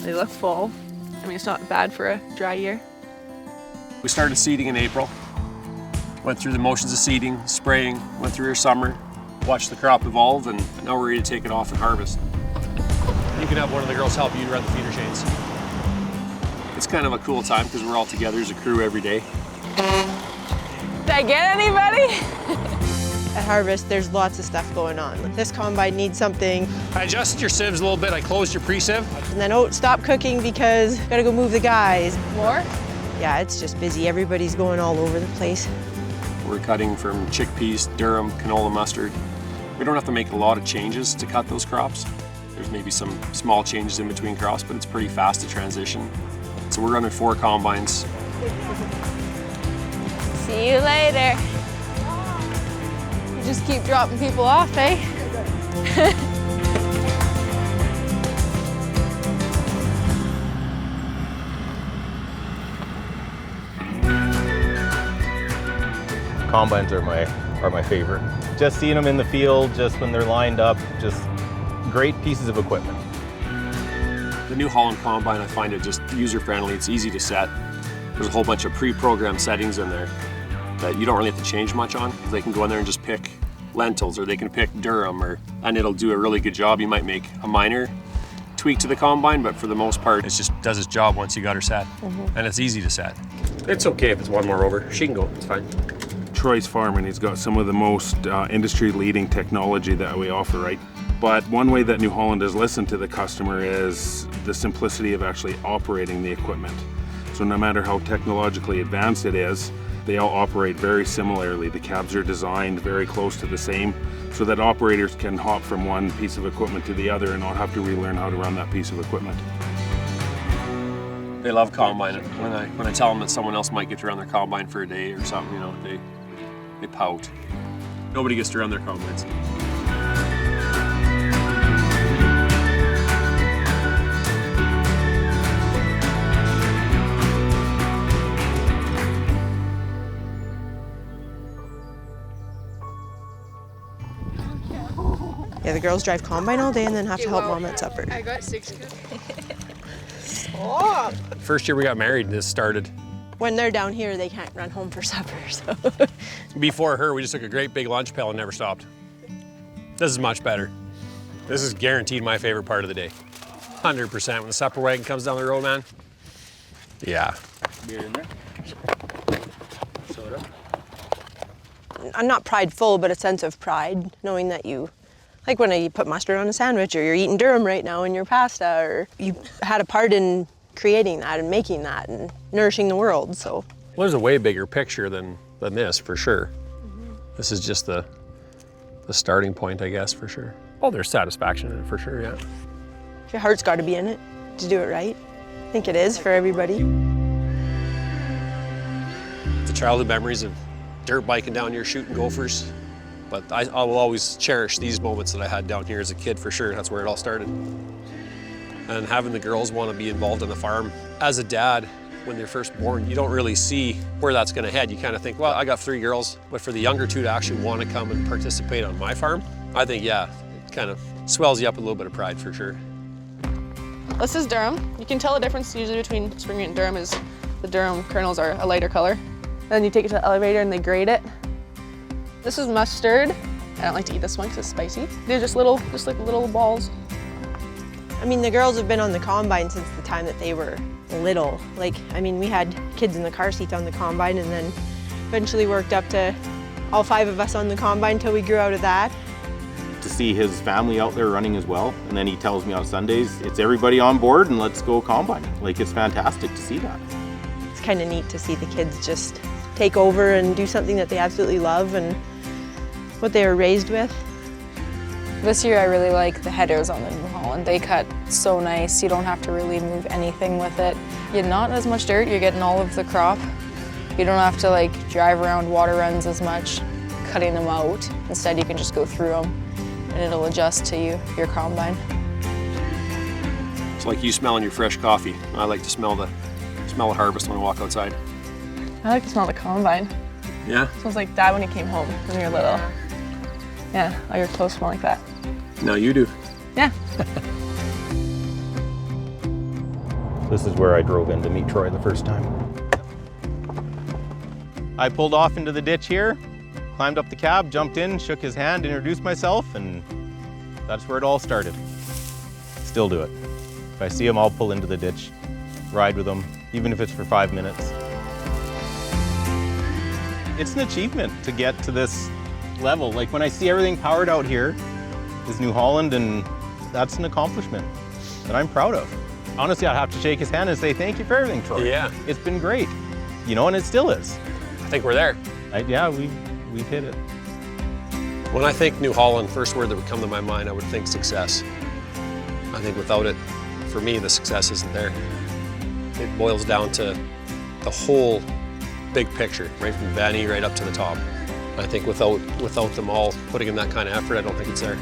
They look full. I mean, it's not bad for a dry year. We started seeding in April. Went through the motions of seeding, spraying, went through our summer, watched the crop evolve, and now we're ready to take it off and harvest. You can have one of the girls help you run the feeder chains. It's kind of a cool time because we're all together as a crew every day. Did I get anybody? At harvest, there's lots of stuff going on. This combine needs something. I adjusted your sieves a little bit. I closed your pre-sieve. And then, oh, stop cooking because gotta go move the guys. More? Yeah, it's just busy. Everybody's going all over the place. We're cutting from chickpeas, durum, canola mustard. We don't have to make a lot of changes to cut those crops. There's maybe some small changes in between crops, but it's pretty fast to transition. So we're running 4 combines. See you later. You just keep dropping people off, eh? Combines are my favorite. Just seeing them in the field, just when they're lined up, just great pieces of equipment. The new Holland combine, I find it just user-friendly. It's easy to set. There's a whole bunch of pre-programmed settings in there that you don't really have to change much on. They can go in there and just pick lentils, or they can pick durum, and it'll do a really good job. You might make a minor tweak to the combine, but for the most part, it just does its job once you got her set. And it's easy to set. It's okay if it's one more over. She can go, it's fine. Troy's farm, and he's got some of the most industry-leading technology that we offer, right? But one way that New Holland has listened to the customer is the simplicity of actually operating the equipment. So no matter how technologically advanced it is, they all operate very similarly. The cabs are designed very close to the same so that operators can hop from one piece of equipment to the other and not have to relearn how to run that piece of equipment. They love combine. When I tell them that someone else might get to run their combine for a day or something, you know, they pout. Nobody gets to run their combines. Yeah, the girls drive combine all day and then have to help mom at supper. I got 6 Stop! First year we got married, this started. When they're down here, they can't run home for supper, so. Before her, we just took a great big lunch pail and never stopped. This is much better. This is guaranteed my favorite part of the day. 100%. When the supper wagon comes down the road, man. Yeah. Beer in there? Soda? I'm not prideful, but a sense of pride, knowing that you, like when you put mustard on a sandwich, or you're eating durum right now in your pasta, or you had a part in creating that and making that and nourishing the world, so. Well, there's a way bigger picture than this, for sure. This is just the starting point, I guess, for sure. Oh, there's satisfaction in it, for sure, yeah. Your heart's got to be in it to do it right. I think it is for everybody. The childhood memories of dirt biking down here, shooting gophers. But I will always cherish these moments that I had down here as a kid, for sure. That's where it all started. And having the girls want to be involved on the farm. As a dad, when they're first born, you don't really see where that's going to head. You kind of think, well, I got 3 girls. But for the younger 2 to actually want to come and participate on my farm, I think, yeah, it kind of swells you up with a little bit of pride, for sure. This is durum. You can tell the difference usually between spring wheat and durum is the durum kernels are a lighter color. Then you take it to the elevator and they grate it. This is mustard. I don't like to eat this one because it's spicy. They're just like little balls. I mean, the girls have been on the combine since the time that they were little. Like, I mean, we had kids in the car seats on the combine, and then eventually worked up to all 5 of us on the combine until we grew out of that. To see his family out there running as well, and then he tells me on Sundays, it's everybody on board and let's go combining. Like, it's fantastic to see that. It's kind of neat to see the kids just take over and do something that they absolutely love and what they were raised with. This year I really like the headers on the New Holland. They cut so nice, you don't have to really move anything with it. You get not as much dirt, you're getting all of the crop. You don't have to like drive around water runs as much, cutting them out. Instead you can just go through them and it'll adjust to your combine. It's like you smelling your fresh coffee. I like to smell the harvest when I walk outside. I like to smell the combine. Yeah? It smells like Dad when he came home when you were little. Yeah, all your clothes smell like that. Now you do. Yeah. This is where I drove in to meet Troy the first time. I pulled off into the ditch here, climbed up the cab, jumped in, shook his hand, introduced myself, and that's where it all started. Still do it. If I see him, I'll pull into the ditch, ride with him, even if it's for 5 minutes. It's an achievement to get to this level. Like when I see everything powered out here is New Holland, and that's an accomplishment that I'm proud of. Honestly, I'd have to shake his hand and say thank you for everything, Troy. Yeah. It's been great, you know, and it still is. I think we're there. Yeah, we've hit it. When I think New Holland, first word that would come to my mind, I would think success. I think without it, for me, the success isn't there. It boils down to the whole big picture, right from Vanny right up to the top. I think without them all putting in that kind of effort, I don't think it's there.